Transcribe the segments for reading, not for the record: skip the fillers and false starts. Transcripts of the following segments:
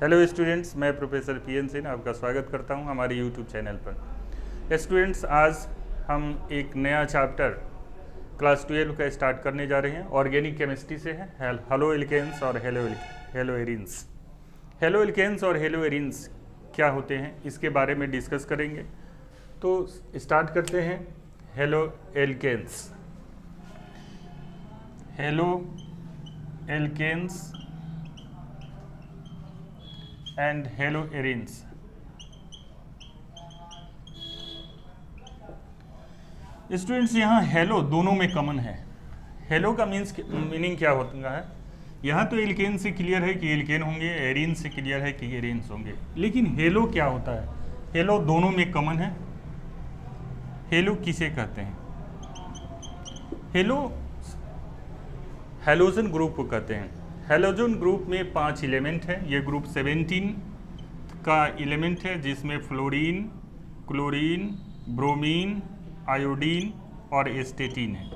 Hello students, मैं professor PN Singh आपका स्वागत करता हूं हमारे यूट्यूब चैनल पर। स्टूडेंट्स, आज हम एक नया चैप्टर क्लास 12 का स्टार्ट करने जा रहे हैं। ऑर्गेनिक केमिस्ट्री से है हेलो एल्केन्स और हेलो एरिन्स। हेलो एल्केन्स और हेलो एरिन्स क्या होते हैं इसके बारे में डिस्कस करेंगे। तो स्टार्ट करते हैं। Haloalkanes, haloalkanes and haloarenes. Students, यहाँ हेलो दोनों में कॉमन है। हेलो का मीनिंग क्या होता है? यहाँ तो एल्केन से क्लियर है कि एल्केन होंगे, एरिन से क्लियर है कि एरिन्स होंगे, लेकिन हेलो क्या होता है? हेलो दोनों में कॉमन है। हेलो किसे कहते हैं? हेलो हेलोजन ग्रुप को कहते हैं। हेलोजन ग्रुप में 5 एलिमेंट हैं। ये ग्रुप 17 का एलिमेंट है, जिसमें फ्लोरीन, क्लोरीन, ब्रोमीन, आयोडीन और एस्टेटीन है।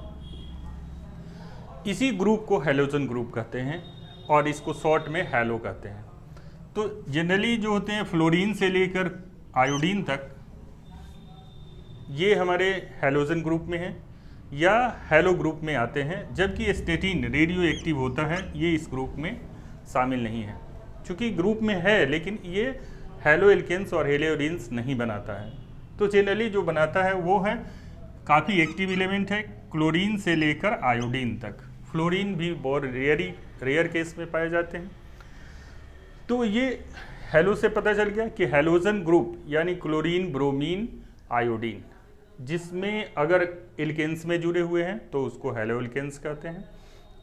इसी ग्रुप को हेलोजन ग्रुप कहते हैं और इसको शॉर्ट में हेलो कहते हैं। तो जनरली जो होते हैं फ्लोरीन से लेकर आयोडीन तक, ये हमारे हेलोजन ग्रुप में हैं या हेलो ग्रुप में आते हैं, जबकि एस्टेटीन रेडियो एक्टिव होता है, ये इस ग्रुप में शामिल नहीं है। चूँकि ग्रुप में है लेकिन ये हेलो एल्केन्स और हेलो एरिन्स नहीं बनाता है। तो जनरली जो बनाता है वो है काफ़ी एक्टिव एलिमेंट है, क्लोरीन से लेकर आयोडीन तक। फ्लोरीन भी बहुत रेयर केस में पाए जाते हैं। तो ये हेलो से पता चल गया कि हेलोजन ग्रुप यानी क्लोरीन, ब्रोमीन, आयोडीन, जिसमें अगर एल्केन्स में जुड़े हुए हैं तो उसको हेलो एल्केन्स कहते हैं,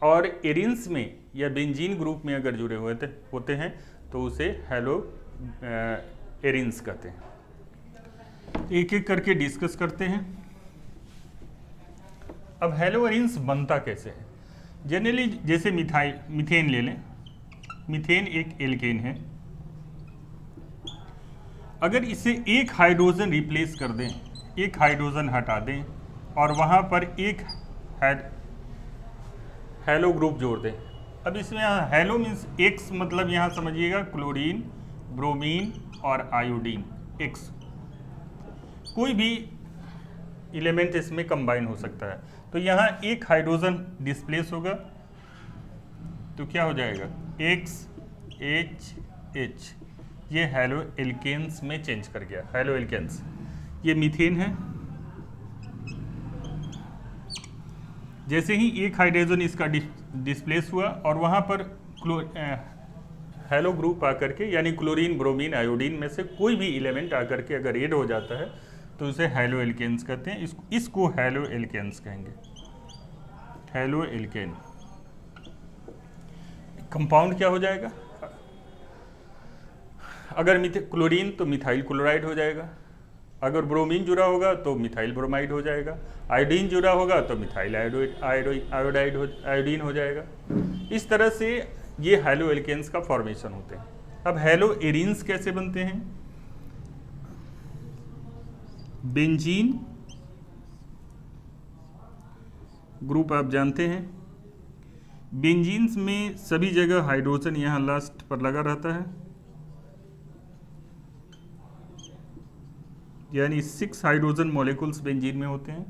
और एरिन्स में या बेंजीन ग्रुप में अगर जुड़े हुए होते हैं तो उसे हेलो एरिन्स कहते हैं। एक एक करके डिस्कस करते हैं। अब हेलो एरिन्स बनता कैसे है? जनरली जैसे मीथेन ले लें। मीथेन एक एल्केन है। अगर इसे एक हाइड्रोजन रिप्लेस कर दें, एक हाइड्रोजन हटा दें और वहाँ पर एक हेलो ग्रुप जोड़ दें। अब इसमें हेलो मीन्स एक्स, मतलब यहाँ समझिएगा क्लोरीन, ब्रोमीन और आयोडीन, एक्स। कोई भी एलिमेंट इसमें कंबाइन हो सकता है। तो यहाँ एक हाइड्रोजन डिस्प्लेस होगा तो क्या हो जाएगा? एक्स एच एच, ये हेलो एल्केन्स में चेंज कर गया। हेलो एल्केन्स, ये मीथेन है। जैसे ही एक हाइड्रोजन इसका डिस्प्लेस हुआ और वहाँ पर हेलो ग्रुप आकर के, यानी क्लोरीन, ब्रोमीन, आयोडीन में से कोई भी एलिमेंट आकर के अगर ऐड हो जाता है तो उसे हेलो एल्केन्स कहते हैं। इसको हेलो एल्केन्स कहेंगे। हेलो एल्केन कंपाउंड क्या हो जाएगा? अगर क्लोरीन तो मिथाइल क्लोराइड हो जाएगा, अगर ब्रोमीन जुड़ा होगा तो मिथाइल ब्रोमाइड हो जाएगा, आयोडीन जुड़ा होगा तो मिथाइल आयोडीन हो जाएगा। इस तरह से ये हेलो एल्केन्स का फॉर्मेशन होते हैं। अब हेलो एरिन्स कैसे बनते हैं? बेंजीन ग्रुप आप जानते हैं। बेंजीन्स में सभी जगह हाइड्रोजन यहाँ लास्ट पर लगा रहता है, यानी 6 हाइड्रोजन मॉलिक्यूल्स बेंजीन में होते हैं।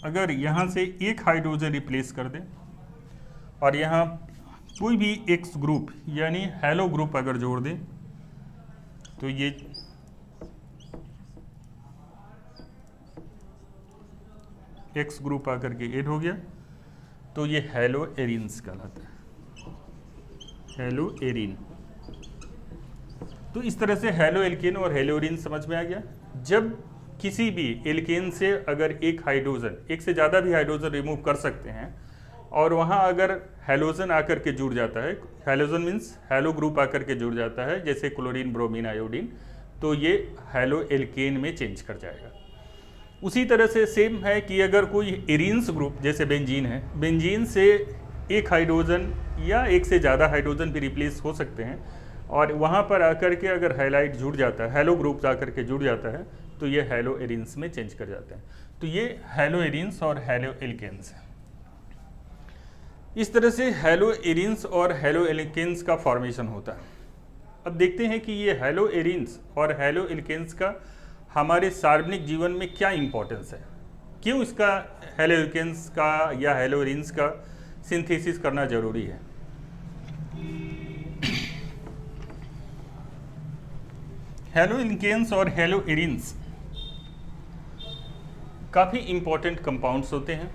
अगर यहाँ से एक हाइड्रोजन रिप्लेस कर दें और यहाँ कोई भी एक्स ग्रुप यानी हेलो ग्रुप अगर जोड़ दें तो ये एक्स ग्रुप आकर के ऐड हो गया, तो ये हेलो एरिन्स कहलाता है। Hello Erin. तो इस तरह से हेलो एल्केन और हेलो एरिन समझ में आ गया। जब किसी भी एल्केन से अगर एक हाइड्रोजन, एक से ज़्यादा भी हाइड्रोजन रिमूव कर सकते हैं और वहाँ अगर हेलोजन आकर के जुड़ जाता है, हेलोजन मीन्स हेलो ग्रुप आकर के जुड़ जाता है, जैसे क्लोरीन, ब्रोमीन, आयोडीन, तो ये हेलो एल्केन में चेंज कर जाएगा। उसी तरह से सेम है कि अगर कोई एरिन्स ग्रुप जैसे बेंजीन है, बेंजीन से एक हाइड्रोजन या एक से ज़्यादा हाइड्रोजन भी रिप्लेस हो सकते हैं और वहाँ पर आकर के अगर हैलाइड जुड़ जाता है, हेलो ग्रुप आकर के जुड़ जाता है, तो ये हेलो एरिन्स में चेंज कर जाते हैं। तो ये हेलो एरिन्स और हेलो एल्केन्स है। इस तरह से हेलो एरिन्स और हेलो एल्केन्स का फॉर्मेशन होता है। अब देखते हैं कि ये हैलो एरिन्स और हैलो एल्केन्स का हमारे सार्वजनिक जीवन में क्या इंपॉर्टेंस है, क्यों इसका हैलो एल्केन्स का या हैलो एरिन्स का सिंथेसिस करना जरूरी है। हैलो एल्केन्स और हैलो एरिन्स काफ़ी इम्पोर्टेंट कंपाउंड्स होते हैं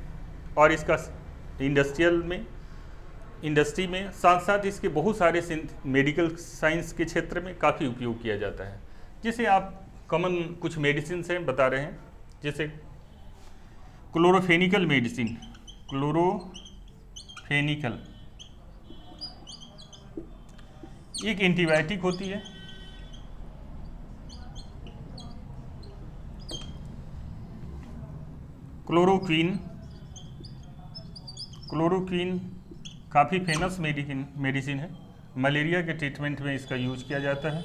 और इसका इंडस्ट्री में साथ साथ इसके बहुत सारे मेडिकल साइंस के क्षेत्र में काफ़ी उपयोग किया जाता है। जैसे आप कॉमन कुछ मेडिसिन हैं बता रहे हैं, जैसे क्लोरोफेनिकल मेडिसिन, क्लोरोफेनिकल एक एंटीबायोटिक होती है। क्लोरोक्वीन काफ़ी फेमस मेडिसिन है, मलेरिया के ट्रीटमेंट में इसका यूज किया जाता है।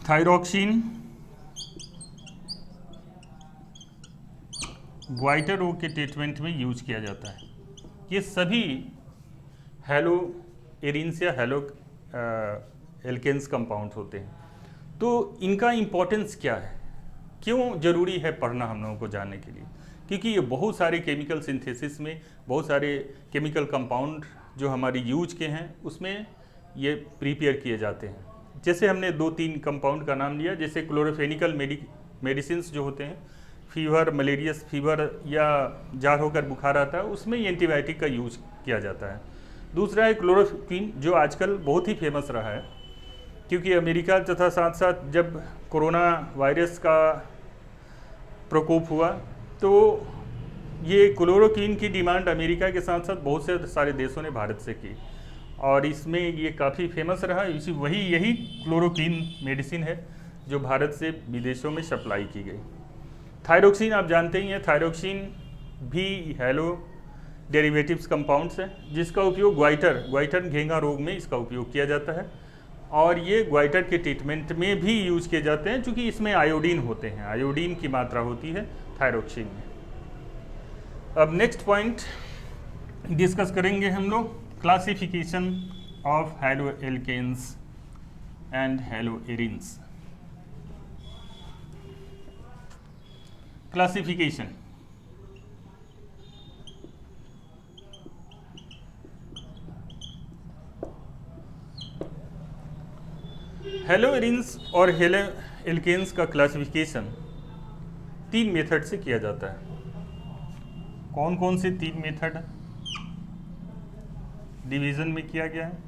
थायरॉक्सिन ग्वाइटर रोग के ट्रीटमेंट में यूज किया जाता है। ये सभी हैलो एरिन्स या हैलो एल्केन्स कंपाउंड्स होते हैं। तो इनका इम्पोर्टेंस क्या है, क्यों ज़रूरी है पढ़ना हम लोगों को जानने के लिए, क्योंकि ये बहुत सारे केमिकल सिंथेसिस में बहुत सारे केमिकल कंपाउंड जो हमारी यूज के हैं उसमें ये प्रिपेयर किए जाते हैं। जैसे हमने 2-3 कंपाउंड का नाम लिया, जैसे क्लोरोफेनिकल मेडिसिन्स जो होते हैं, फीवर, मलेरियस फीवर या जार होकर बुखार आता है, उसमें ये एंटीबायोटिक का यूज किया जाता है। दूसरा है क्लोरोक्वीन, जो आजकल बहुत ही फेमस रहा है, क्योंकि अमेरिका तथा साथ साथ जब कोरोना वायरस का प्रकोप हुआ तो ये क्लोरोक्वीन की डिमांड अमेरिका के साथ साथ बहुत से सारे देशों ने भारत से की और इसमें ये काफ़ी फेमस रहा। यही क्लोरोक्वीन मेडिसिन है जो भारत से विदेशों में सप्लाई की गई। थायरोक्सिन आप जानते ही हैं, थायरोक्सिन भी हैलो डेरिवेटिव्स कंपाउंड्स है, जिसका उपयोग ग्वाइटर घेंगा रोग में इसका उपयोग किया जाता है और ये ग्वाइटर के ट्रीटमेंट में भी यूज किए जाते हैं, क्योंकि इसमें आयोडीन होते हैं, आयोडीन की मात्रा होती है थायरोक्सिन में। अब नेक्स्ट पॉइंट डिस्कस करेंगे हम लोग, classification of haloalkanes and haloarenes. Classification, haloarenes और हैलो एल्केन्स का क्लासिफिकेशन 3 मेथड से किया जाता है। कौन कौन से 3 मेथड डिवीजन में किया गया है?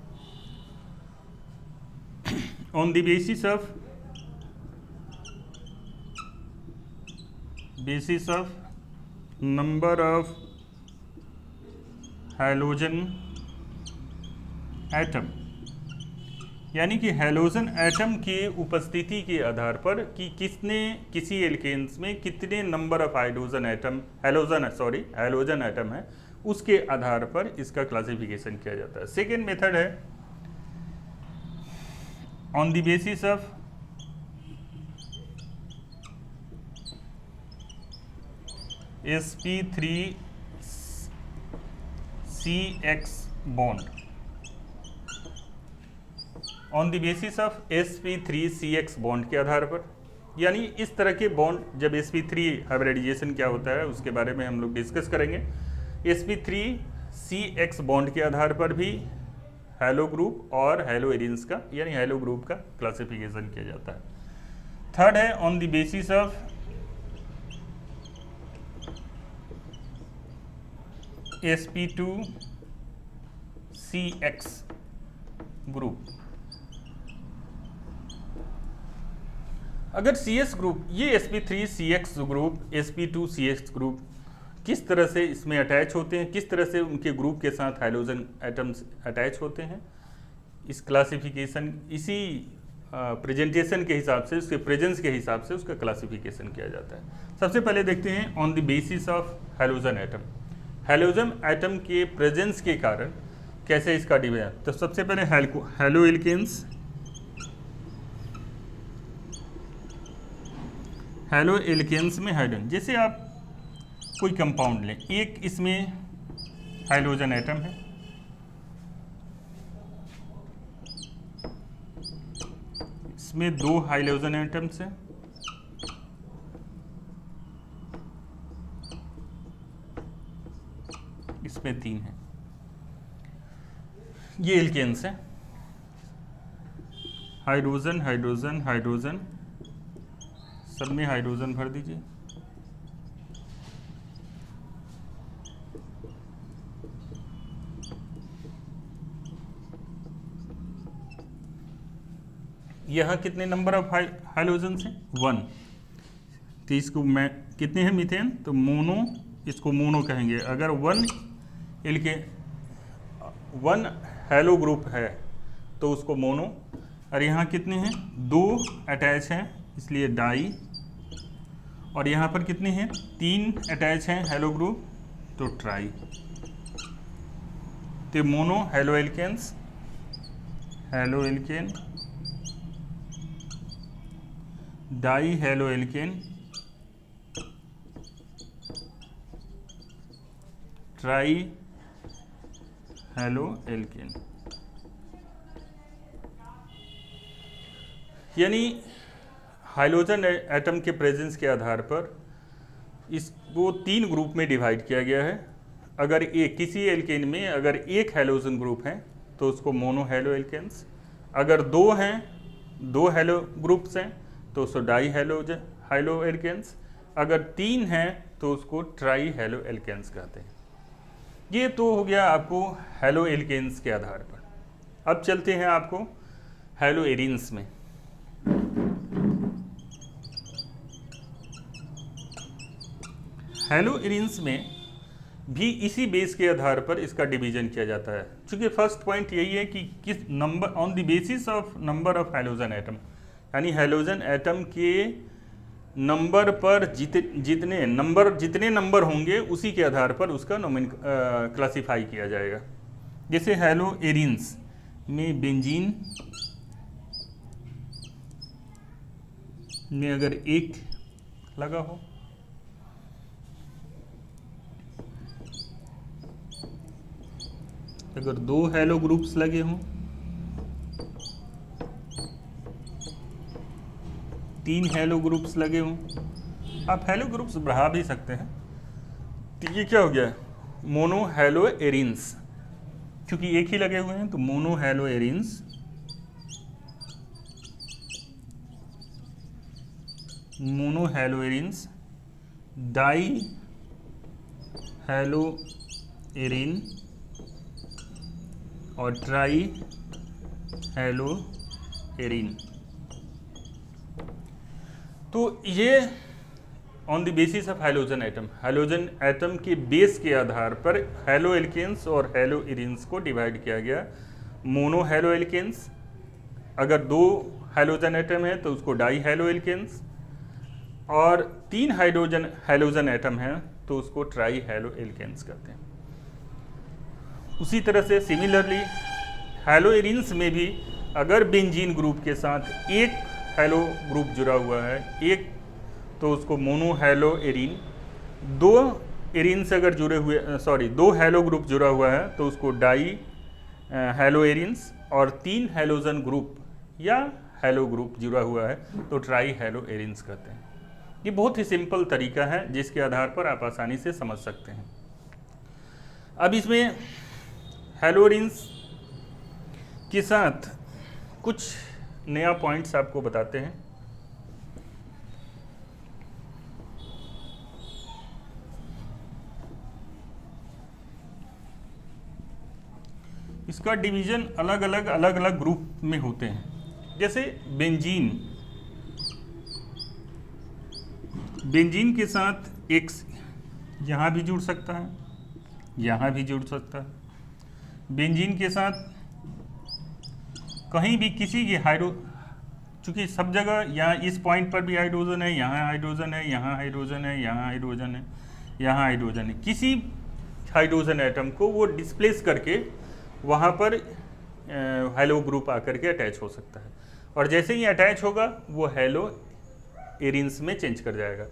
On the basis of number of halogen atom, यानी कि हैलोजन एटम के उपस्थिति के आधार पर कि किसी एल्केन्स में कितने नंबर ऑफ हैलोजन एटम है, उसके आधार पर इसका क्लासिफिकेशन किया जाता है। सेकेंड मेथड है on the basis of sp3CX bond, on the basis of sp3CX bond के आधार पर, यानी इस तरह के बॉन्ड, जब sp3 हाइब्रिडाइजेशन क्या होता है उसके बारे में हम लोग डिस्कस करेंगे। sp3CX बॉन्ड के आधार पर भी हैलो ग्रुप और हैलो एरिन्स का यानी हैलो ग्रुप का क्लासिफिकेशन किया जाता है। थर्ड है on the basis of sp2CX group. अगर CS ग्रुप, ये sp3CX ग्रुप, sp2CX ग्रुप किस तरह से इसमें अटैच होते हैं, किस तरह से उनके ग्रुप के साथ हाइड्रोजन एटम्स अटैच होते हैं, इस क्लासिफिकेशन इसी प्रेजेंटेशन के हिसाब से, उसके प्रेजेंस के हिसाब से उसका क्लासिफिकेशन किया जाता है। सबसे पहले देखते हैं on the basis of halogen atom, halogen atom के प्रेजेंस के कारण कैसे इसका डिवीजन। तो सबसे पहले हैलो एल्केन्स, हैलो एल्केन्स में हाइड्रोजन, जैसे आप कोई कंपाउंड लें, एक इसमें हाइड्रोजन एटम है, इसमें 2 हाइड्रोजन एटम्स हैं, इसमें 3 हैं। ये एल्केन्स हैं, हाइड्रोजन हाइड्रोजन हाइड्रोजन, सब में हाइड्रोजन भर दीजिए। यहाँ कितने नंबर ऑफ हाइड्रोजन हैं? 1। तो इसको मैं कितने हैं मीथेन? तो मोनो, इसको मोनो कहेंगे। अगर 1 हैलो ग्रुप है तो उसको मोनो। और यहाँ कितने हैं? 2 अटैच हैं, इसलिए डाई। और यहाँ पर कितने हैं? 3 अटैच हैं हैलो ग्रुप, तो ट्राई। तो mono haloalkanes, haloalkane, di haloalkane, tri haloalkane. यानी हाइड्रोजन एटम के प्रेजेंस के आधार पर इसको 3 ग्रुप में डिवाइड किया गया है। अगर किसी एल्केन में अगर 1 हाइड्रोजन ग्रुप है तो उसको मोनो हैलो एल्केन्स, अगर 2 हैं, 2 हैलो ग्रुप्स हैं तो उसको डाई हैलो एल्केन्स, अगर 3 हैं तो उसको ट्राई हैलो एल्केन्स कहते हैं। ये तो हो गया आपको हैलो एल्केन्स के आधार पर। अब चलते हैं आपको हैलो एरिन्स में। हैलो एरिन्स में भी इसी बेस के आधार पर इसका डिवीजन किया जाता है। चूंकि फर्स्ट पॉइंट यही है कि किस number, on the basis of number of hydrogen atom, यानी हाइड्रोजन एटम के नंबर पर जितने नंबर होंगे उसी के आधार पर उसका क्लासिफाई किया जाएगा। जैसे हैलो एरिन्स में बेंजीन में अगर 1 लगा हो, अगर 2 हैलो ग्रुप्स लगे हों, 3 हैलो ग्रुप्स लगे हों, आप हैलो ग्रुप्स बढ़ा भी सकते हैं। तो ये क्या हो गया? Mono haloarenes. क्योंकि 1 ही लगे हुए हैं तो mono haloarenes, mono haloarenes, di haloarene और ट्राई हैलो एरिन। तो ये on the basis of hydrogen atom के बेस के आधार पर हैलो एल्केन्स और हैलो एरिन्स को डिवाइड किया गया। मोनो हैलो एल्केन्स, अगर 2 हाइड्रोजन एटम है तो उसको डाई हैलो एल्केन्स, और 3 हाइड्रोजन एटम है तो उसको ट्राई हैलो एल्केन्स कहते हैं। उसी तरह से सिमिलरली हैलो एरिन्स में भी अगर बेंजीन ग्रुप के साथ 1 हैलो ग्रुप जुड़ा हुआ है, 1, तो उसको मोनो हैलो एरिन। 2 एरिन से अगर 2 हैलो ग्रुप जुड़ा हुआ है तो उसको डाई हैलो एरिन्स, और 3 हैलोजन ग्रुप या हैलो ग्रुप जुड़ा हुआ है तो ट्राई हैलो एरिन्स कहते हैं। ये बहुत ही सिंपल तरीका है जिसके आधार पर आप आसानी से समझ सकते हैं। अब इसमें हैलो एरिन्स के साथ कुछ नया पॉइंट्स आपको बताते हैं। इसका डिवीजन अलग अलग ग्रुप में होते हैं। जैसे बेंजीन के साथ एक यहाँ भी जुड़ सकता है, यहाँ भी जुड़ सकता है। बेंजीन के साथ कहीं भी किसी की चूँकि सब जगह यहाँ इस पॉइंट पर भी हाइड्रोजन है, यहाँ हाइड्रोजन है, यहाँ हाइड्रोजन है, यहाँ हाइड्रोजन है, यहाँ हाइड्रोजन है। किसी हाइड्रोजन एटम को वो डिस्प्लेस करके वहाँ पर हैलो ग्रुप आकर के अटैच हो सकता है, और जैसे ही अटैच होगा वो हैलो एरिन्स में चेंज कर जाएगा।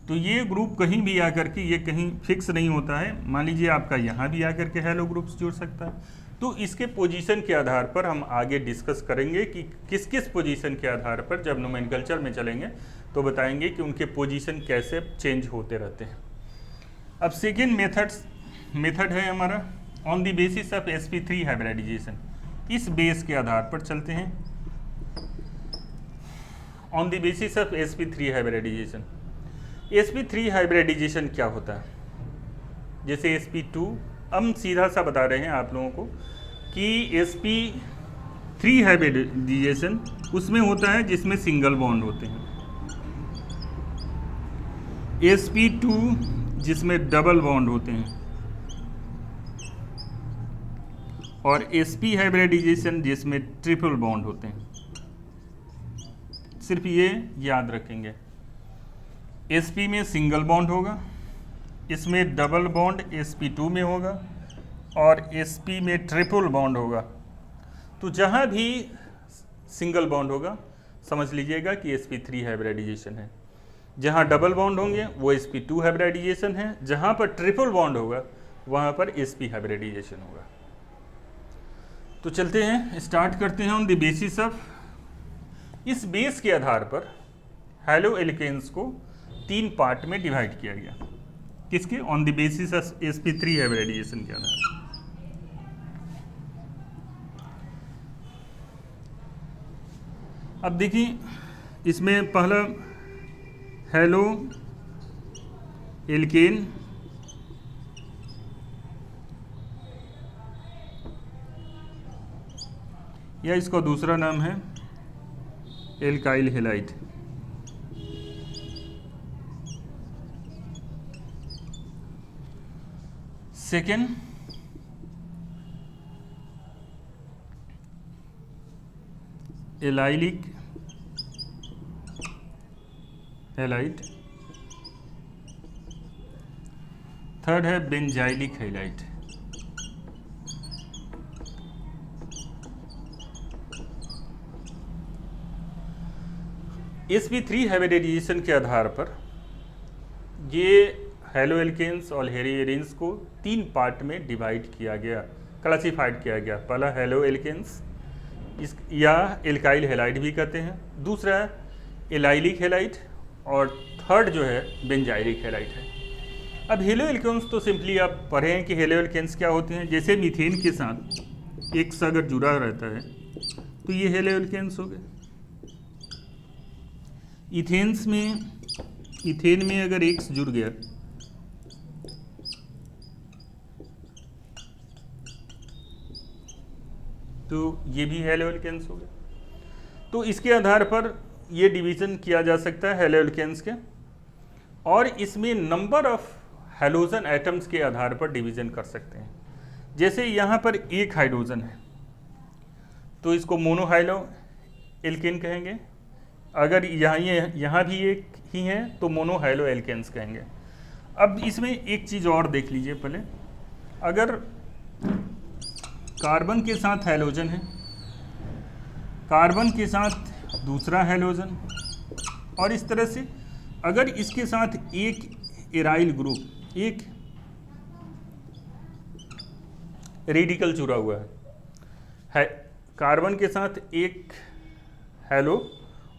तो ये ग्रुप कहीं भी आकर के, ये कहीं फिक्स नहीं होता है। मान लीजिए आपका यहाँ भी आकर के हैलो ग्रुप्स जुड़ सकता है, तो इसके पोजीशन के आधार पर हम आगे डिस्कस करेंगे कि किस किस पोजीशन के आधार पर जब नोमेनकल्चर में चलेंगे तो बताएंगे कि उनके पोजीशन कैसे चेंज होते रहते हैं। अब सेकेंड मेथड है हमारा on the basis of sp3 hybridisation. इस बेस के आधार पर चलते हैं on the basis of sp3 hybridisation. sp3 hybridisation क्या होता है? जैसे sp2 हम सीधा सा बता रहे हैं आप लोगों को कि sp3 हाइब्रिडाइजेशन उसमें होता है जिसमें सिंगल बॉन्ड होते हैं, sp2 जिसमें डबल बॉन्ड होते हैं, और sp हाइब्रिडाइजेशन जिसमें ट्रिपल बॉन्ड होते हैं। सिर्फ ये याद रखेंगे, sp में सिंगल बॉन्ड होगा, इसमें डबल बॉन्ड sp2 में होगा और sp में ट्रिपल बॉन्ड होगा। तो जहाँ भी सिंगल बॉन्ड होगा समझ लीजिएगा कि sp3 हाइब्रिडाइजेशन है, जहाँ डबल बॉन्ड होंगे वो sp2 हाइब्रिडाइजेशन है, जहाँ पर ट्रिपल बॉन्ड होगा वहाँ पर sp हाइब्रिडाइजेशन होगा। तो चलते हैं, स्टार्ट करते हैं ऑन द बेसिस ऑफ। इस बेस के आधार पर हैलो एल्केन्स को 3 पार्ट में डिवाइड किया गया। किसके? On the basis of sp3 hybridisation के आधार पर। अब देखिए, इसमें पहला हैलो एल्केन, या इसका दूसरा नाम है alkyl halide. Second allylic halide. Third है बेंजाइलिक हैलाइड। sp3 हाइब्रिडाइजेशन के आधार पर ये हैलो एल्केन्स और हेरिएरिन्स को 3 पार्ट में डिवाइड किया गया, क्लासिफाइड किया गया। पहला हैलो एल्केन्स, इस या एल्काइल हैलाइड भी कहते हैं, दूसरा एलाइलिक हैलाइड, और थर्ड जो है बेंजाइलिक हैलाइड है। अब हेलो एल्केन्स तो सिंपली आप पढ़े हैं कि हेलो एल्केन्स क्या होते हैं। जैसे मीथेन के साथ एक से अगर जुड़ा रहता है तो ये हेलो एल्केन्स हो गए। इथेन में अगर एक जुड़ गया तो ये भी हैलो एल्केन्स हो गए। तो इसके आधार पर ये डिवीजन किया जा सकता है हैलो एल्केन्स के, और इसमें नंबर ऑफ हैलोजन एटम्स के आधार पर डिवीजन कर सकते हैं। जैसे यहाँ पर एक हाइड्रोजन है तो इसको मोनोहाइलो एल्केन कहेंगे, अगर यहाँ भी एक ही है तो मोनोहाइलो एल्केन्स कहेंगे। अब इसमें एक चीज़ और देख लीजिए पहले, अगर कार्बन के साथ हैलोजन है, कार्बन के साथ दूसरा हैलोजन, और इस तरह से अगर इसके साथ एक एराइल ग्रुप, एक रेडिकल जुड़ा हुआ है, कार्बन के साथ एक हैलो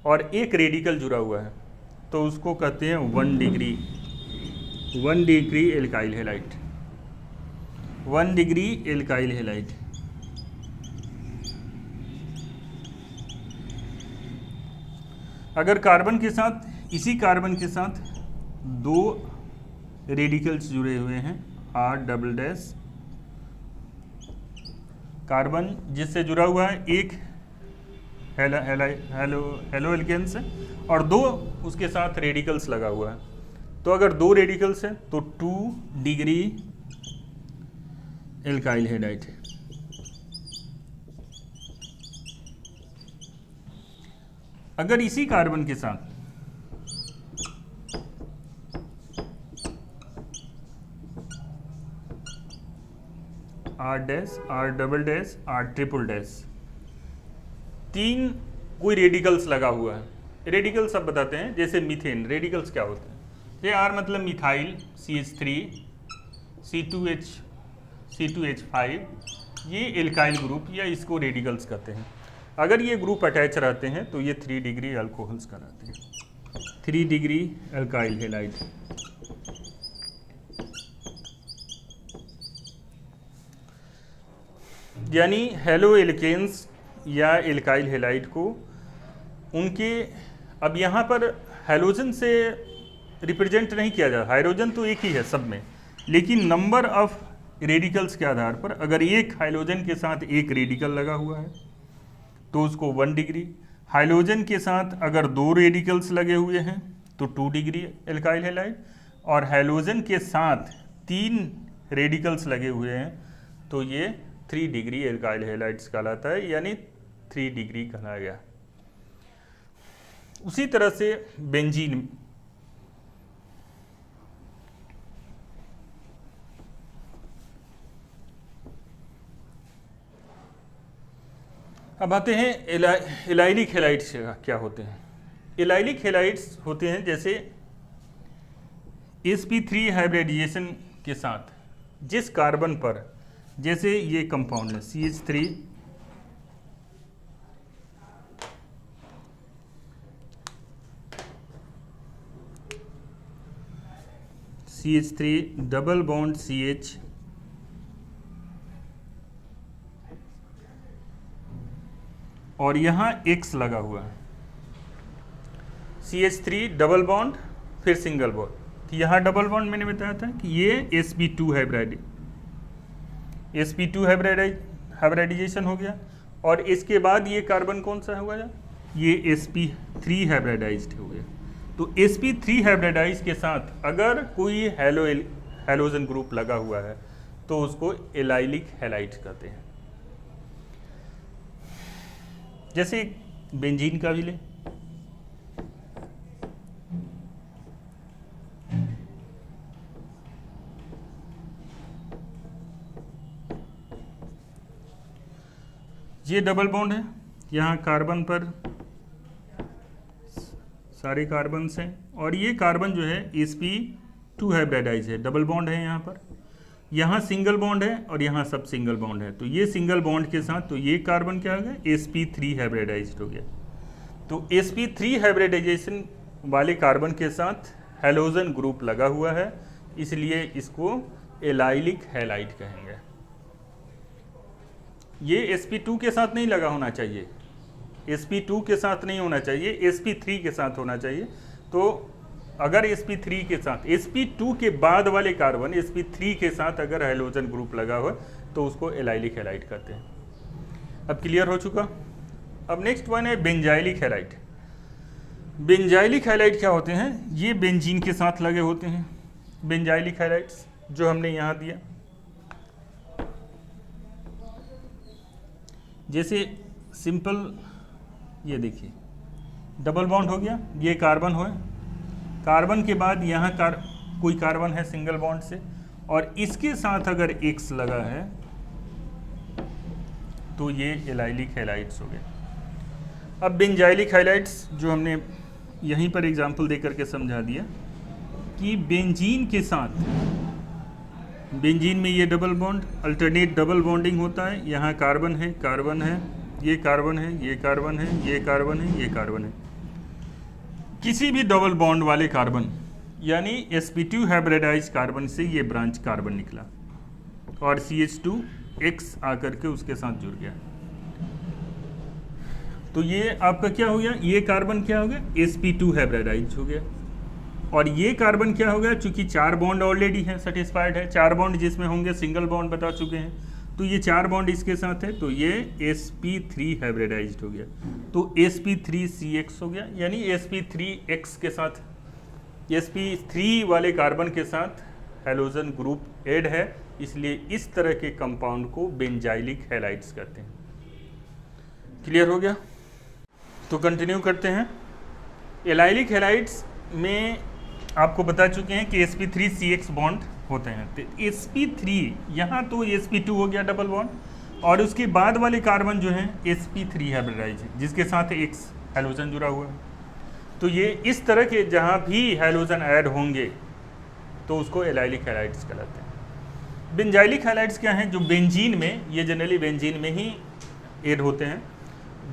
और एक रेडिकल जुड़ा हुआ है, तो उसको कहते हैं 1 degree alkyl halide. 1 degree alkyl halide. अगर कार्बन के साथ, इसी कार्बन के साथ 2 रेडिकल्स जुड़े हुए हैं, R+, कार्बन जिससे जुड़ा हुआ है एक हैलो एल्केन्स है और 2 उसके साथ रेडिकल्स लगा हुआ है, तो अगर 2 रेडिकल्स है तो 2 डिग्री एल्काइल हैलाइड है। अगर इसी कार्बन के साथ R+, R+, 3 कोई रेडिकल्स लगा हुआ है, रेडिकल्स सब बताते हैं। जैसे मीथेन, रेडिकल्स क्या होते हैं? ये R मतलब मिथाइल CH3, C2H5, ये एल्काइल ग्रुप या इसको रेडिकल्स कहते हैं। अगर ये ग्रुप अटैच रहते हैं तो ये 3 डिग्री अल्कोहल्स कहलाते हैं, 3 डिग्री अल्काइल हैलाइड। यानी हेलो एल्केन्स या एल्काइल हैलाइड को उनके, अब यहाँ पर हैलोजन से रिप्रेजेंट नहीं किया जाता, हाइड्रोजन तो एक ही है सब में, लेकिन नंबर ऑफ रेडिकल्स के आधार पर अगर एक हाइड्रोजन के साथ एक रेडिकल लगा हुआ है तो उसको 1 डिग्री, हाइड्रोजन के साथ अगर 2 रेडिकल्स लगे हुए हैं तो 2 डिग्री एल्काइल हैलाइड, और हाइड्रोजन के साथ 3 रेडिकल्स लगे हुए हैं तो ये 3 डिग्री एल्काइल हैलाइड्स कहलाता है, यानी 3 डिग्री कहलाया गया। उसी तरह से बेंजीन, अब आते हैं एलाइलिक हैलाइड्स क्या होते हैं। एलाइलिक हैलाइड्स होते हैं जैसे sp3 हाइब्रिडाइजेशन के साथ जिस कार्बन पर, जैसे ये कंपाउंड है CH3 डबल बॉन्ड CH, और यहाँ X लगा हुआ है, CH3 डबल बॉन्ड फिर सिंगल बॉन्ड, तो यहाँ डबल बॉन्ड मैंने बताया था कि ये sp2 हाइब्रिडाइजेशन हो गया, और इसके बाद ये कार्बन कौन सा होगा, ये sp3 हाइब्रिडाइज्ड हो गया। तो sp3 हाइब्रिडाइज के साथ अगर कोई हैलोजन ग्रुप लगा हुआ है तो उसको एलाइलिक हैलाइड कहते हैं। जैसे बेंजीन का भी ले, ये डबल बॉन्ड है, यहाँ कार्बन पर सारे कार्बन्स हैं, और ये कार्बन जो है sp2 हाइब्रिडाइज है, डबल बॉन्ड है यहाँ पर, यहाँ सिंगल बॉन्ड है और यहाँ सब सिंगल बॉन्ड है। तो ये सिंगल बॉन्ड के साथ तो ये कार्बन क्या हो गया, sp3 हाइब्रिडाइज्ड हो गया। तो sp3 हाइब्रिडाइजेशन वाले कार्बन के साथ हैलोजन ग्रुप लगा हुआ है, इसलिए इसको एलाइलिक हैलाइड कहेंगे। ये sp2 के साथ नहीं लगा होना चाहिए, sp2 के साथ नहीं होना चाहिए, sp3 के साथ होना चाहिए। तो अगर sp3 के साथ, sp2 के बाद वाले कार्बन sp3 के साथ अगर हैलोजन ग्रुप लगा हुआ तो उसको एलाइलिक हैलाइड कहते हैं। अब क्लियर हो चुका। अब नेक्स्ट वन है बेंजाइलिक हैलाइड। बेंजाइलिक हैलाइड क्या होते हैं, ये बेंजीन के साथ लगे होते हैं बेंजाइलिक हैलाइड्स, जो हमने यहाँ दिया। जैसे सिंपल ये देखिए डबल बॉन्ड हो गया, ये कार्बन हो, कार्बन के बाद यहाँ कोई कार्बन है सिंगल बॉन्ड से, और इसके साथ अगर X लगा है तो ये एलाइलिक हैलाइड्स हो गए। अब बेंजाइलिक हैलाइड्स जो हमने यहीं पर एग्जांपल देकर के समझा दिया कि बेंजीन के साथ, बेंजीन में ये double bond alternate double bonding होता है, यहाँ कार्बन है, कार्बन है, ये कार्बन है, ये कार्बन है, ये कार्बन है, ये कार्बन है। किसी भी डबल बॉन्ड वाले कार्बन यानी sp2 हाइब्रिडाइज कार्बन से ये ब्रांच कार्बन निकला और CH2X आकर के उसके साथ जुड़ गया, तो ये आपका क्या हो गया, ये कार्बन क्या हो गया, sp2 हाइब्रिडाइज हो गया। और ये कार्बन क्या हो गया, चूंकि 4 बॉन्ड ऑलरेडी है, सेटिस्फाइड है, 4 बॉन्ड जिसमें होंगे सिंगल बॉन्ड बता चुके हैं, तो ये 4 बॉन्ड इसके साथ है, तो ये sp3 हाइब्रिडाइज्ड हो गया, तो sp3CX हो गया। यानी sp3X के साथ, sp3 वाले कार्बन के साथ हैलोजन ग्रुप ऐड है, इसलिए इस तरह के कंपाउंड को बेंजाइलिक हैलाइड्स कहते हैं। क्लियर हो गया। तो कंटिन्यू करते हैं। एलाइलिक हैलाइड्स में आपको बता चुके हैं कि sp3CX बॉन्ड होते हैं, तो sp3 यहाँ तो sp2 हो गया डबल बॉन्ड, और उसके बाद वाले कार्बन जो है sp3 हाइब्रिडाइज है जिसके साथ X हैलोजन जुड़ा हुआ है। तो ये इस तरह के जहाँ भी हैलोजन ऐड होंगे तो उसको एलाइलिक हैलाइड्स कहलाते हैं। बेंजाइलिक हैलाइड्स क्या हैं? जो बेंजीन में, ये जनरली बेंजीन में ही ऐड होते हैं।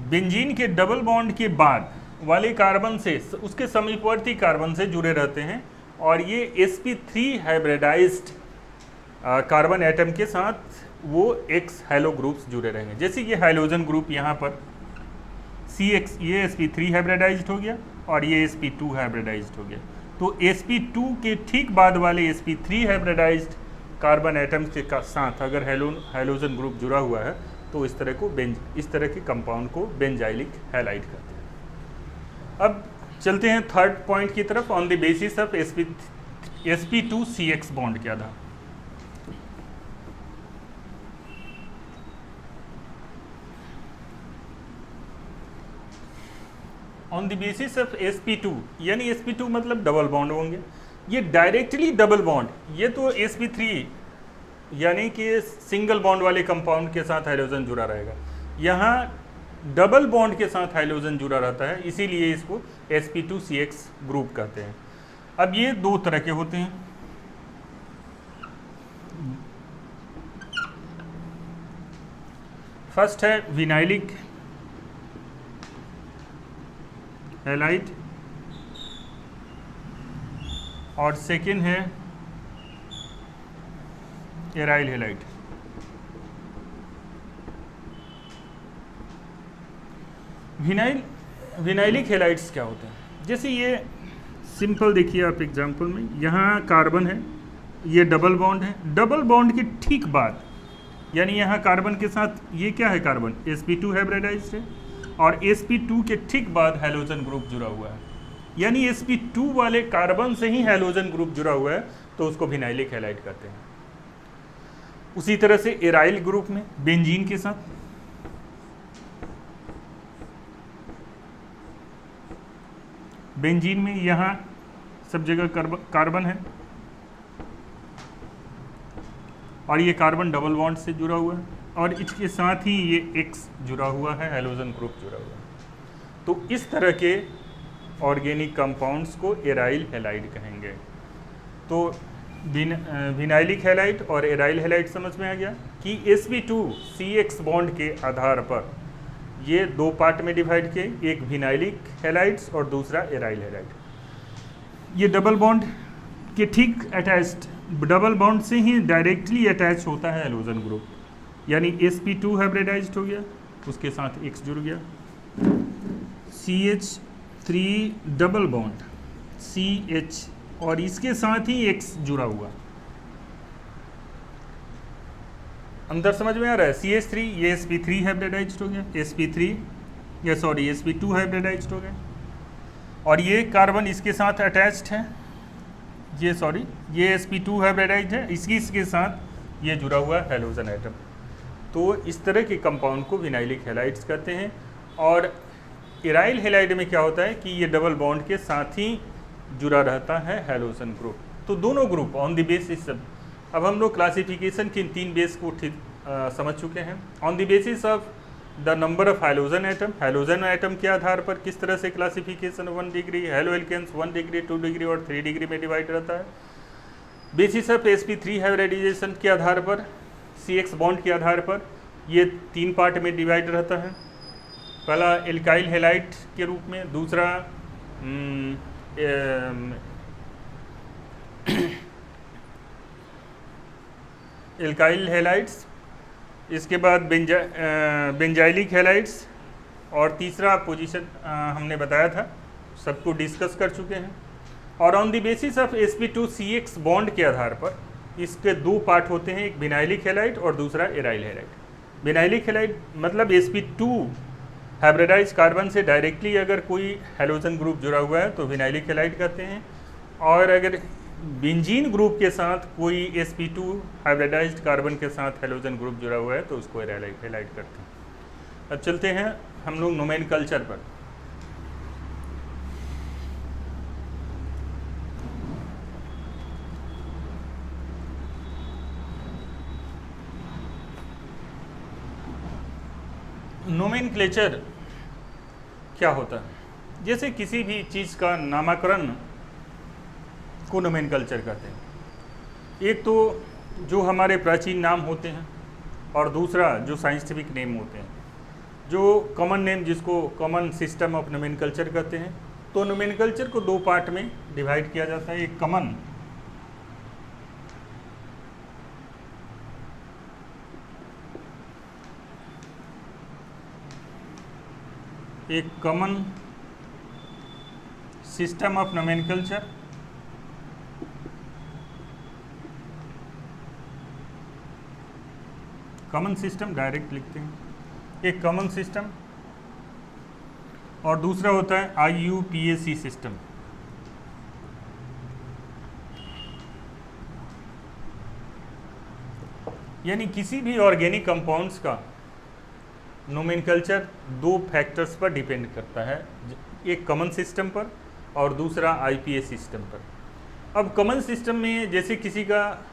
बेंजीन के डबल बॉन्ड के बाद वाले कार्बन से, उसके समीपवर्ती कार्बन से जुड़े रहते हैं और ये sp3 हाइब्रिडाइज्ड कार्बन एटम के साथ वो X हैलो ग्रुप्स जुड़े रहेंगे। जैसे ये हाइड्रोजन ग्रुप यहाँ पर CX, ये sp3 हाइब्रिडाइज्ड हो गया और ये sp2 हाइब्रिडाइज्ड हो गया। तो sp2 के ठीक बाद वाले sp3 हाइब्रिडाइज्ड कार्बन एटम के साथ अगर हाइड्रोजन ग्रुप जुड़ा हुआ है तो इस तरह के कंपाउंड को बेंजाइलिक हैलाइड कहते हैं। अब चलते हैं थर्ड पॉइंट की तरफ, on the basis of sp2CX bond के आधार। On the basis of sp2, यानी sp2 मतलब डबल बॉन्ड होंगे, ये डायरेक्टली डबल बॉन्ड, ये तो sp3 यानी कि सिंगल बॉन्ड वाले कंपाउंड के साथ हाइड्रोजन जुड़ा रहेगा, यहाँ डबल बॉन्ड के साथ हाइड्रोजन जुड़ा रहता है, इसीलिए इसको sp2CX ग्रुप कहते हैं। अब ये दो तरह के होते हैं, फर्स्ट है विनाइलिक हैलाइड और सेकेंड है एराइल हैलाइड। विनाइलिक हैलाइड्स क्या होते हैं? जैसे ये सिंपल देखिए आप एग्जांपल में, यहाँ कार्बन है, ये डबल बॉन्ड है, डबल बॉन्ड के ठीक बाद यानी यहाँ कार्बन के साथ ये क्या है, कार्बन sp2 हाइब्रिडाइज्ड है और sp2 के ठीक बाद हाइड्रोजन ग्रुप जुड़ा हुआ है, यानी sp2 वाले कार्बन से ही हाइड्रोजन ग्रुप जुड़ा हुआ है तो उसको विनाइलिक हैलाइड कहते हैं। उसी तरह से एराइल ग्रुप में बेंजीन के साथ बेंजीन में यहाँ सब जगह कार्बन है और ये कार्बन डबल बॉन्ड से जुड़ा हुआ है और इसके साथ ही ये X जुड़ा हुआ है, हाइड्रोजन ग्रुप जुड़ा हुआ है। तो इस तरह के ऑर्गेनिक कंपाउंड्स को एराइल हैलाइड कहेंगे। तो विनाइलिक हैलाइड और एराइल हैलाइड समझ में आ गया कि sp2CX बॉन्ड के आधार पर ये दो पार्ट में डिवाइड किए, एक विनाइलिक हैलाइड्स और दूसरा एराइल हैलाइड। ये डबल बॉन्ड के ठीक अटैच्ड, डबल बॉन्ड से ही डायरेक्टली अटैच होता है हाइड्रोजन ग्रुप, यानी sp2 हाइब्रिडाइज्ड हो गया, उसके साथ X जुड़ गया, CH3 डबल बॉन्ड CH और इसके साथ ही X जुड़ा हुआ। अंदर समझ में आ रहा है? CH3 ये sp3 हाइब्रिडाइज्ड हो गया, sp2 हाइब्रिडाइज्ड हो गया और ये कार्बन इसके साथ अटैच्ड है, ये sp2 हाइब्रिडाइज्ड है, इसके साथ ये जुड़ा हुआ है हाइड्रोजन एटम। तो इस तरह के कंपाउंड को विनाइलिक हैलाइड्स कहते हैं। और एराइल हैलाइड में क्या होता है कि ये डबल बॉन्ड के साथ ही जुड़ा रहता है हाइड्रोजन ग्रुप। तो दोनों ग्रुप ऑन द बेसिस, अब हम लोग क्लासिफिकेशन के तीन बेस को समझ चुके हैं। On the basis of the number of hydrogen atom के आधार पर किस तरह से classification 1 degree, haloalkanes 1 degree, 2 degree और 3 डिग्री में डिवाइड रहता है। बेसिस ऑफ sp3 हाइब्रिडाइजेशन के आधार पर, CX बॉन्ड के आधार पर ये तीन पार्ट में डिवाइड रहता है। पहला एल्काइल हैलाइड के रूप में, दूसरा एल्काइल हैलाइड्स, इसके बाद बेंजाइलिक हैलाइड्स और तीसरा पोजीशन हमने बताया था, सबको डिस्कस कर चुके हैं। और on the basis of sp2CX bond के आधार पर इसके दो पार्ट होते हैं, एक विनाइलिक हैलाइड और दूसरा एराइल हैलाइड। विनाइलिक हैलाइड मतलब sp2 हाइब्रिडाइज कार्बन से डायरेक्टली अगर कोई हाइड्रोजन ग्रुप जुड़ा हुआ है तो विनाइलिक हैलाइड कहते हैं, और अगर बेंजीन ग्रुप के साथ कोई sp2 हाइब्रिडाइज्ड कार्बन के साथ हाइड्रोजन ग्रुप जुड़ा हुआ है तो उसको एराइल हैलाइड करते हैं। अब चलते हैं हम लोग नोमेनकल्चर पर। नोमेनक्लेचर क्या होता है? जैसे किसी भी चीज़ का नामकरण को नोमेनकल्चर कहते हैं। एक तो जो हमारे प्राचीन नाम होते हैं और दूसरा जो साइंटिफिक नेम होते हैं। जो कॉमन नेम जिसको कॉमन सिस्टम ऑफ नोमेनकल्चर कहते हैं। तो नोमेनकल्चर को दो पार्ट में डिवाइड किया जाता है, एक common system of nomenclature, common system direct लिखते हैं, एक कॉमन सिस्टम, और दूसरा होता है IUPAC सिस्टम। यानी किसी भी ऑर्गेनिक कंपाउंड्स का नोमेनकल्चर दो फैक्टर्स पर डिपेंड करता है, एक कॉमन सिस्टम पर और दूसरा IPA सिस्टम पर। अब कॉमन सिस्टम में जैसे किसी का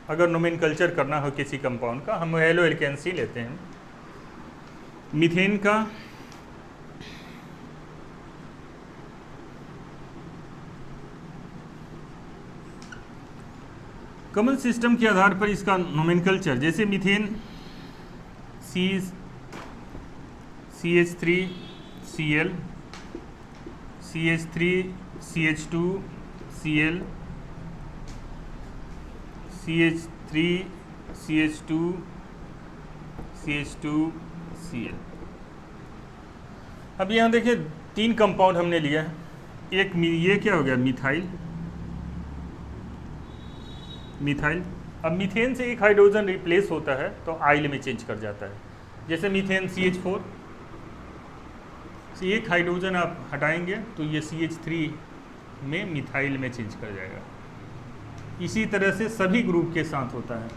अगर नोमेनकल्चर करना हो किसी कंपाउंड का, हम हेलो एल्केन्स लेते हैं। मीथेन का कॉमन सिस्टम के आधार पर इसका नोमेनकल्चर, जैसे मीथेन CH3Cl, CH3CH2Cl, CH3CH2CH2Cl। अब यहाँ देखिए तीन कंपाउंड हमने लिया है। एक ये क्या हो गया, मिथाइल। अब मीथेन से एक हाइड्रोजन रिप्लेस होता है तो आइल में चेंज कर जाता है। जैसे मीथेन CH4 से एक हाइड्रोजन आप हटाएंगे तो ये CH3 में मिथाइल में चेंज कर जाएगा। इसी तरह से सभी ग्रुप के साथ होता है।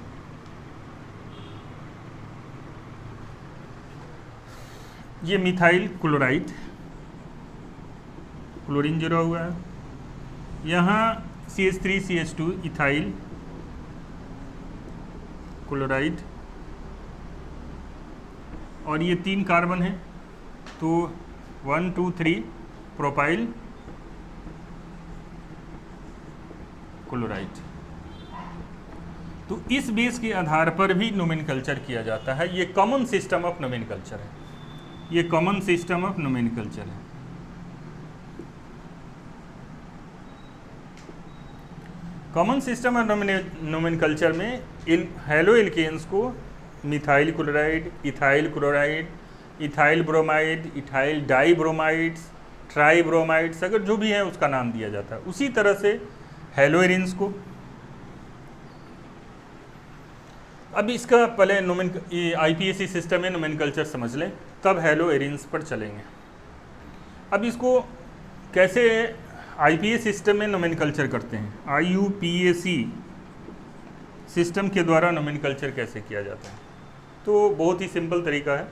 ये मिथाइल क्लोराइड, क्लोरीन जुड़ा हुआ है। यहाँ CH3CH2 इथाइल क्लोराइड, और ये तीन कार्बन है तो 1 2 3 प्रोपाइल क्लोराइड। तो इस बेस के आधार पर भी नोमेनकल्चर किया जाता है। ये कॉमन सिस्टम ऑफ नोमेनकल्चर है, ये कॉमन सिस्टम ऑफ नोमेनकल्चर है। कॉमन सिस्टम ऑफ नोमेनकल्चर में हेलो एल्केन्स को methyl chloride, ethyl chloride, ethyl bromide, ethyl dibromides, tribromides, अगर जो भी है उसका नाम दिया जाता है। उसी तरह से हेलो एरिन्स को, अब इसका पहले IPAC सिस्टम में नोमेनकल्चर समझ लें, तब हेलो एरिन्स पर चलेंगे। अब इसको कैसे IPA सिस्टम में नोमेनकल्चर करते हैं, IUPAC सिस्टम के द्वारा नोमेनकल्चर कैसे किया जाता है, तो बहुत ही सिंपल तरीका है।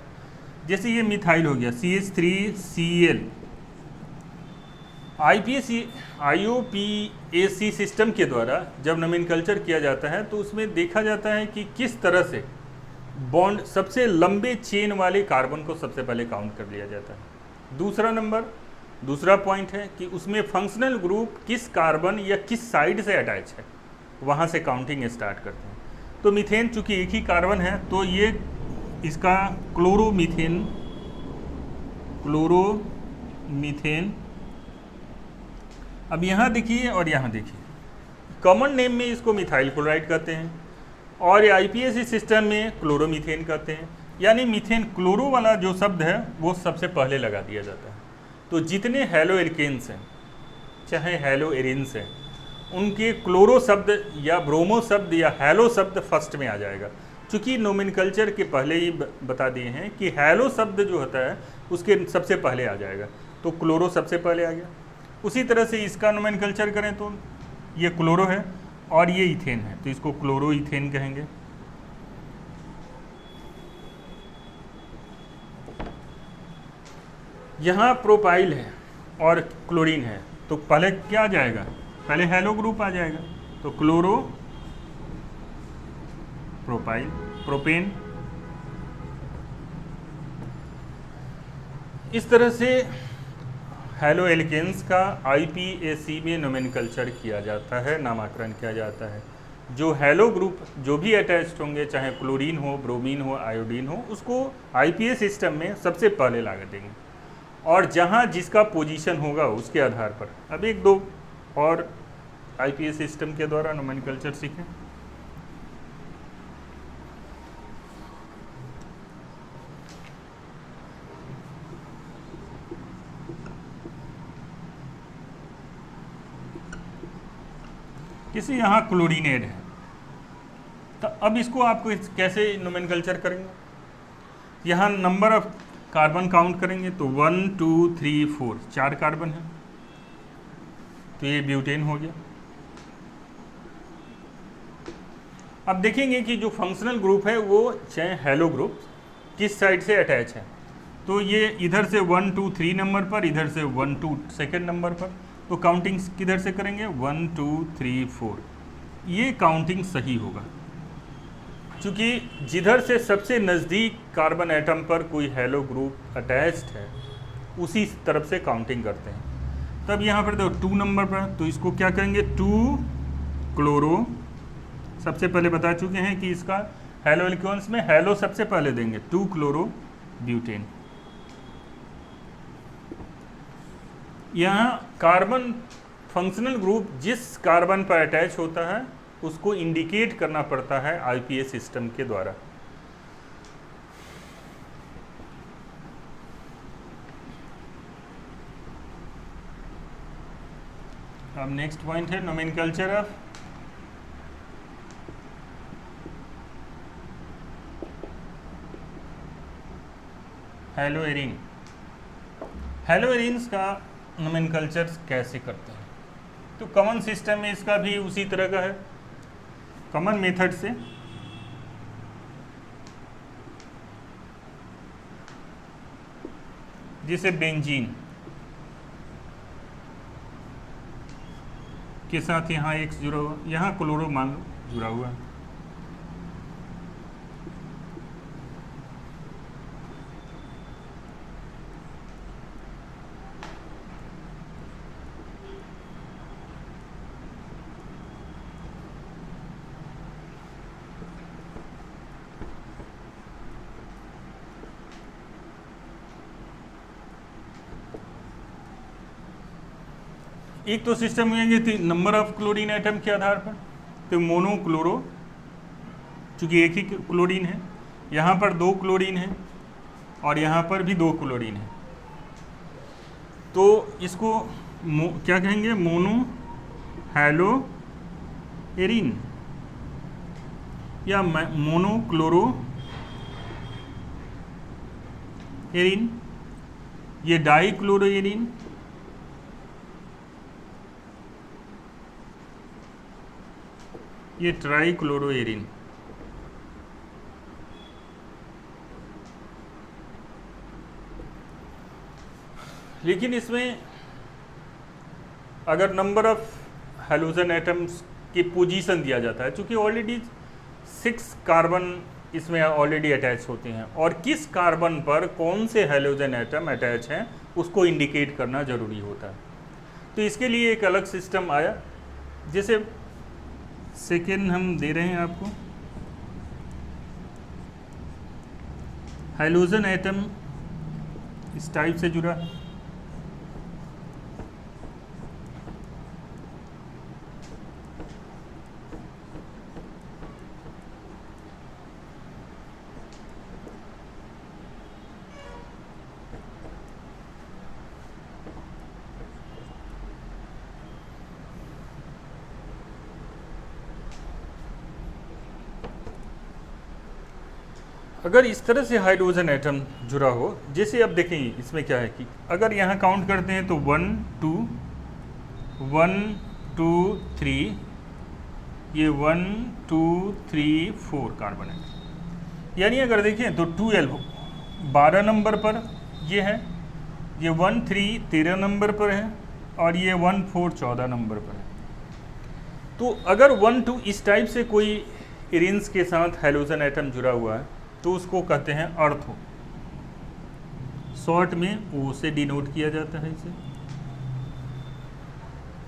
जैसे ये मिथाइल हो गया CH3Cl, IUPAC सिस्टम के द्वारा जब नोमेनकल्चर किया जाता है तो उसमें देखा जाता है कि किस तरह से बॉन्ड, सबसे लंबे चेन वाले कार्बन को सबसे पहले काउंट कर लिया जाता है। दूसरा पॉइंट है कि उसमें फंक्शनल ग्रुप किस कार्बन या किस साइड से अटैच है, वहाँ से काउंटिंग स्टार्ट करते हैं। तो मीथेन चूँकि एक ही कार्बन है तो ये इसका क्लोरोमीथेन। अब यहाँ देखिए और यहाँ देखिए, कॉमन नेम में इसको मिथाइल क्लोराइड कहते हैं और IPAC सिस्टम में क्लोरोमीथेन कहते हैं। यानी मीथेन क्लोरो वाला जो शब्द है वो सबसे पहले लगा दिया जाता है। तो जितने हेलो एल्केन्स हैं चाहे हेलो एरिन्स हैं, उनके क्लोरो शब्द या ब्रोमो शब्द या हेलो शब्द फर्स्ट में आ जाएगा। चूँकि नोमेनकल्चर के पहले ही बता दिए हैं कि हेलो शब्द जो होता है उसके सबसे पहले आ जाएगा, तो क्लोरो सबसे पहले आ गया। उसी तरह से इसका नोमेनकल्चर करें तो ये क्लोरो है और ये इथेन है, तो इसको क्लोरो इथेन कहेंगे। यहाँ प्रोपाइल है और क्लोरीन है, तो पहले क्या आ जाएगा, पहले हेलो ग्रुप आ जाएगा, तो क्लोरो प्रोपाइल प्रोपेन। इस तरह से हेलो एल्केन्स का IPAC में नोमेनकल्चर किया जाता है, नामकरण किया जाता है। जो हैलो ग्रुप जो भी अटैच्ड होंगे, चाहे क्लोरीन हो, ब्रोमीन हो, आयोडीन हो, उसको आईपीएस सिस्टम में सबसे पहले लगा देंगे, और जहाँ जिसका पोजीशन होगा उसके आधार पर। अब एक दो और आईपीएस सिस्टम के द्वारा नोमेनकल्चर सीखें। जैसे यहाँ क्लोरीनेड है, तो अब इसको आपको कैसे नोमेनकल्चर करेंगे। यहाँ नंबर ऑफ कार्बन काउंट करेंगे तो 1 2 3 4 4 कार्बन है, तो ये ब्यूटेन हो गया। अब देखेंगे कि जो फंक्शनल ग्रुप है वो चाहे हैलो ग्रुप किस साइड से अटैच है, तो ये इधर से 1 2 3 नंबर पर, इधर से 1 2 सेकेंड नंबर पर, तो काउंटिंग किधर से करेंगे 1 2 3 4, ये काउंटिंग सही होगा, क्योंकि जिधर से सबसे नज़दीक कार्बन एटम पर कोई हैलो ग्रुप अटैच्ड है उसी तरफ से काउंटिंग करते हैं। तब यहाँ पर देखो 2 नंबर पर, तो इसको क्या करेंगे 2 क्लोरो, सबसे पहले बता चुके हैं कि इसका हैलो एलिक्वेंस में हैलो सबसे पहले देंगे, 2 क्लोरो ब्यूटेन। यहाँ कार्बन फंक्शनल ग्रुप जिस कार्बन पर अटैच होता है उसको इंडिकेट करना पड़ता है आईपीएस सिस्टम के द्वारा। अब नेक्स्ट पॉइंट है नोमेनकल्चर ऑफ हैलोएरीन। हैलोएरीन्स का नोमेनकल्चर कैसे करते हैं, तो कॉमन सिस्टम में इसका भी उसी तरह का है, कॉमन मेथड से। जैसे बेंजीन के साथ यहाँ X जुड़ा हुआ, यहाँ क्लोरो मान लो जुड़ा हुआ है, एक तो सिस्टम हुएंगे नंबर ऑफ क्लोरीन एटम के आधार पर, तो मोनो क्लोरो, चूँकि एक ही क्लोरीन है, यहाँ पर 2 क्लोरीन है और यहाँ पर भी 2 क्लोरीन है, तो इसको क्या कहेंगे मोनो हैलो एरीन या मोनो क्लोरो एरीन, ये डाई क्लोरो एरीन, ये ट्राई क्लोरो एरीन। लेकिन इसमें अगर नंबर ऑफ हैलोजन एटम्स की पोजीशन दिया जाता है, क्योंकि ऑलरेडी 6 कार्बन इसमें ऑलरेडी अटैच होते हैं, और किस कार्बन पर कौन से हैलोजन एटम अटैच हैं उसको इंडिकेट करना ज़रूरी होता है। तो इसके लिए एक अलग सिस्टम आया, जैसे सेकेंड हम दे रहे हैं आपको, हैलोजन एटम इस टाइप से जुड़ा, अगर इस तरह से हाइड्रोजन एटम जुड़ा हो, जैसे अब देखें इसमें क्या है कि अगर यहाँ काउंट करते हैं तो 1 2 1 2 3, ये 1 2 3 4 कार्बन है, यानी अगर देखें तो 12 12 नंबर पर ये है, ये 1 3 13 नंबर पर है, और ये 1 4 14 नंबर पर है। तो अगर 1 2 इस टाइप से कोई एरीन्स के साथ हैलोजन एटम जुड़ा हुआ है तो उसको कहते हैं अर्थो, शॉर्ट में ओ से डिनोट किया जाता है इसे।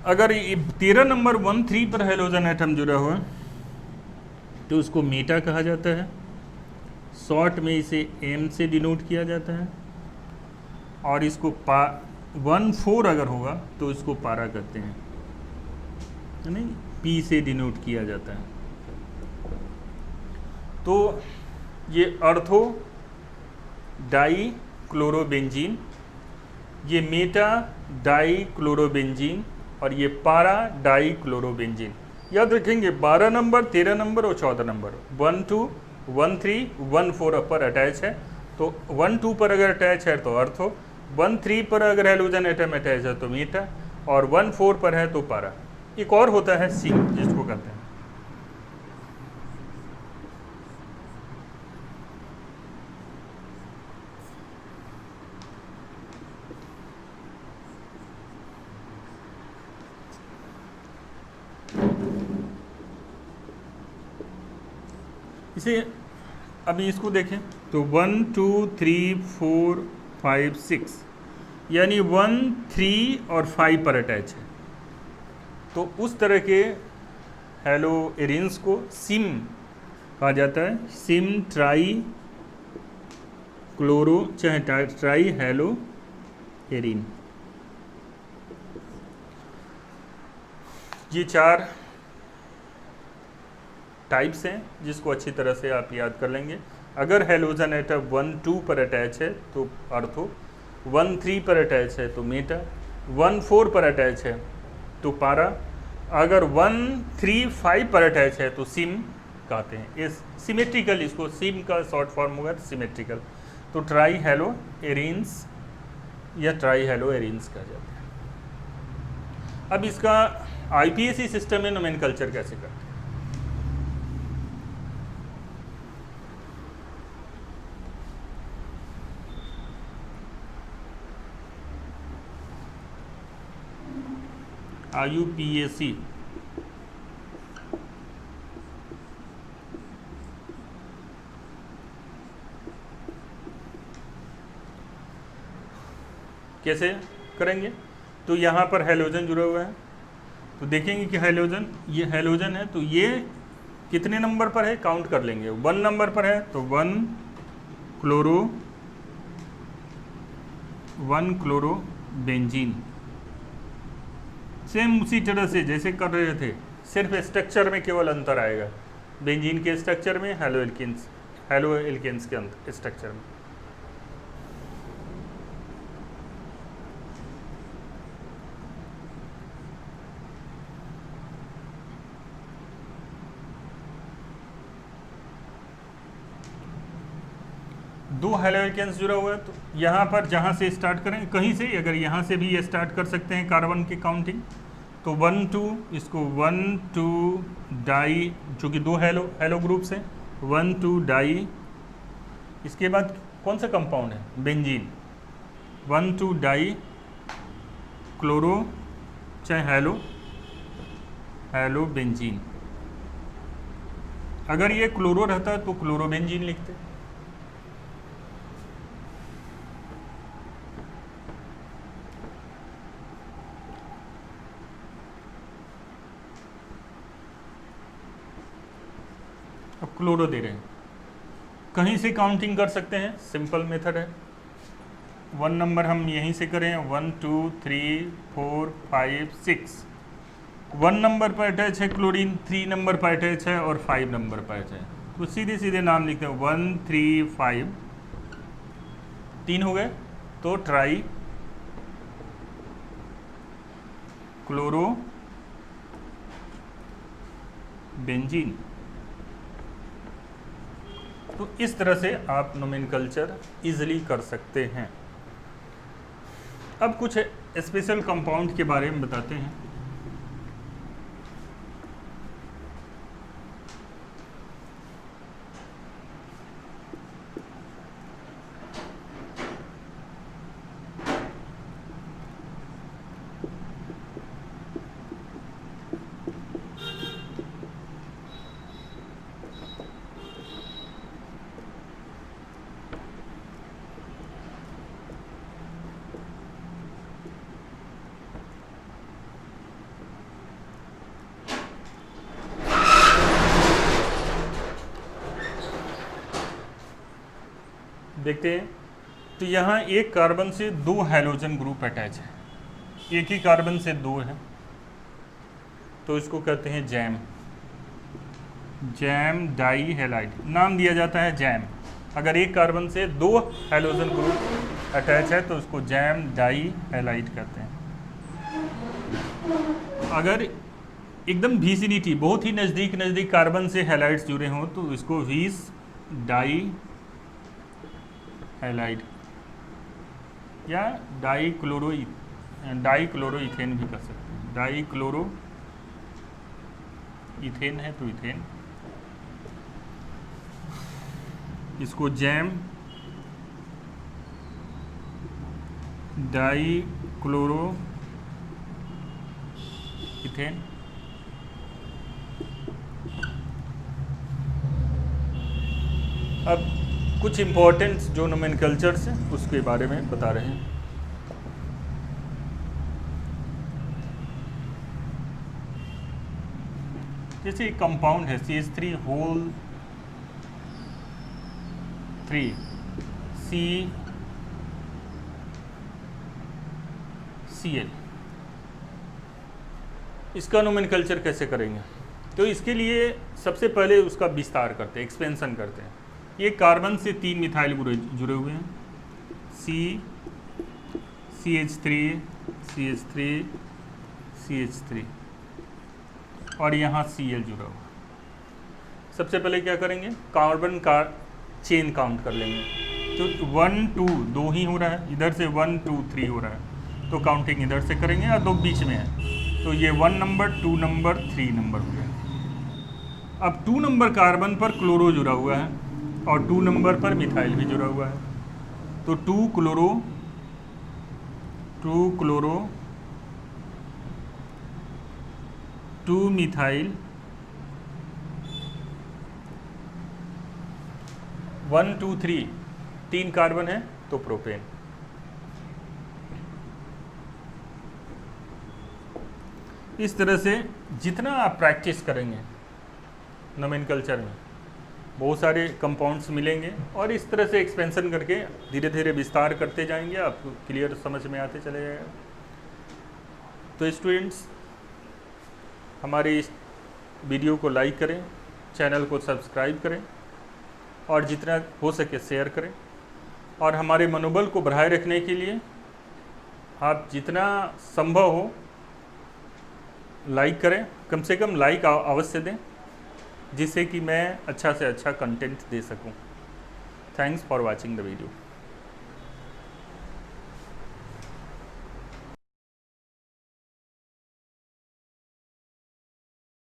अगर 13 नंबर 1 3 पर हैलोजन एटम जुड़ा हुआ है तो उसको मेटा कहा जाता है। शॉर्ट में इसे एम से डिनोट किया जाता है। और इसको 1/4 अगर होगा तो इसको पारा कहते हैं, है नहीं, पी से डिनोट किया जाता है। तो ये अर्थो डाई क्लोरोबेंजीन, ये मेटा डाई क्लोरोबेंजीन, और ये पारा डाई क्लोरोबेंजीन। याद रखेंगे 12 नंबर, 13 नंबर और 14 नंबर, 1 2 1 3 1 4 पर अटैच है। तो 1 2 पर अगर अटैच है तो अर्थो, 1 3 पर अगर हेलोजन एटम अटैच है तो मेटा, और 1 4 पर है तो पारा। एक और होता है सिंक, जिसको कहते हैं इसे। अभी इसको देखें तो 1 2 3 4 5 6, यानी 1 3 और 5 पर अटैच है। तो उस तरह के हेलो एरिन्स को सिम कहा जाता है। सिम ट्राई क्लोरो चाहे ट्राई हेलो एरिन। ये 4 टाइप्स हैं जिसको अच्छी तरह से आप याद कर लेंगे। अगर हेलोजन एटम 1 2 पर अटैच है तो अर्थो, 1 3 पर अटैच है तो मेटा, 1 4 पर अटैच है तो पारा, अगर 1 3 5 पर अटैच है तो सिम कहते हैं। इस सिमेट्रिकल, इसको सिम का शॉर्ट फॉर्म होगा सिमेट्रिकल। तो ट्राई हेलो एरिन्स या ट्राई हेलो एरिन्स कहा जाता है। अब इसका आईपीएसी सिस्टम में नोमेनकल्चर कैसे करते हैं? IUPAC कैसे करेंगे? तो यहाँ पर हेलोजन जुड़ा हुआ है, तो देखेंगे कि हेलोजन, ये हेलोजन है, तो ये कितने नंबर पर है काउंट कर लेंगे। 1 नंबर पर है तो 1 क्लोरो बेंजीन। सेम उसी तरह से जैसे कर रहे थे, सिर्फ स्ट्रक्चर में केवल अंतर आएगा। बेंजीन के स्ट्रक्चर में, हेलो एल्केन्स के स्ट्रक्चर में। दो हेलो एल्केन्स जुड़ा हुआ है, तो यहाँ पर जहाँ से स्टार्ट करें, कहीं से, अगर यहाँ से भी ये स्टार्ट कर सकते हैं कार्बन की काउंटिंग। तो 1 2, इसको 1 2 डाई, चूँकि 2 हेलो ग्रुप्स हैं, 1 2 डाई। इसके बाद कौन सा कंपाउंड है? बेंजीन। 1 2 डाई क्लोरो चाहे हेलो बेंजीन। अगर ये क्लोरो रहता तो क्लोरोबेंजीन लिखते। अब क्लोरो दे रहे हैं, कहीं से काउंटिंग कर सकते हैं, सिंपल मेथड है। 1 नंबर हम यहीं से करें, 1 2 3 4 5 6। 1 नंबर पर अटैच है क्लोरीन, 3 नंबर पर अटैच है और 5 नंबर पर अटैच है, तो सीधे सीधे नाम लिखते हैं 1 3 5। 3 हो गए तो ट्राई क्लोरो बेंजीन। तो इस तरह से आप नोमेनकल्चर इजीली कर सकते हैं। अब कुछ स्पेशल कंपाउंड के बारे में बताते हैं। देखते हैं। तो यहाँ एक कार्बन से 2 हैलोजन ग्रुप अटैच है, एक ही कार्बन से 2 है, तो इसको कहते हैं जैम, जैम डाई हैलाइड, नाम दिया जाता है जैम। अगर एक कार्बन से 2 हैलोजन ग्रुप अटैच है तो उसको जैम डाई हैलाइड कहते हैं। अगर एकदम विसिनिटी, बहुत ही नज़दीक कार्बन से हैलाइड्स जुड़े हों तो इसको विस डाई हैलाइड या डाईक्लोरोइथेन भी कर सकते हैं। डाईक्लोरो इथेन है तो इथेन, इसको जैम डाईक्लोरो इथेन। अब कुछ इम्पोर्टेंट जो नोमेनकल्चर्स हैं उसके बारे में बता रहे हैं। जैसे एक कंपाउंड है CH3 होल 3 CCl, इसका नोमेनकल्चर कैसे करेंगे? तो इसके लिए सबसे पहले उसका विस्तार करते हैं, एक्सपेंशन करते हैं। ये कार्बन से 3 मिथाइल जुड़े हुए हैं, CH3 CH3 और यहाँ Cl जुड़ा हुआ। सबसे पहले क्या करेंगे, कार्बन का चेन काउंट कर लेंगे। तो 1 2 2 ही हो रहा है, इधर से 1 2 3 हो रहा है, तो काउंटिंग इधर से करेंगे और 2 बीच में है, तो ये 1 नंबर 2 नंबर 3 नंबर हो गया। अब 2 नंबर कार्बन पर क्लोरो जुड़ा हुआ है और 2 नंबर पर मिथाइल भी जुड़ा हुआ है, तो 2 क्लोरो 2 मिथाइल 1 2 3 3 कार्बन है तो प्रोपेन। इस तरह से जितना आप प्रैक्टिस करेंगे नोमेनकल्चर में, बहुत सारे कंपाउंड्स मिलेंगे और इस तरह से एक्सपेंशन करके धीरे धीरे विस्तार करते जाएंगे, आपको क्लियर समझ में आते चले जाएगा। तो स्टूडेंट्स, हमारे इस वीडियो को लाइक करें, चैनल को सब्सक्राइब करें और जितना हो सके शेयर करें। और हमारे मनोबल को बढ़ाए रखने के लिए आप जितना संभव हो लाइक करें, कम से कम लाइक अवश्य दें, जिससे कि मैं अच्छा से अच्छा कंटेंट दे सकूं। Thanks for watching the video.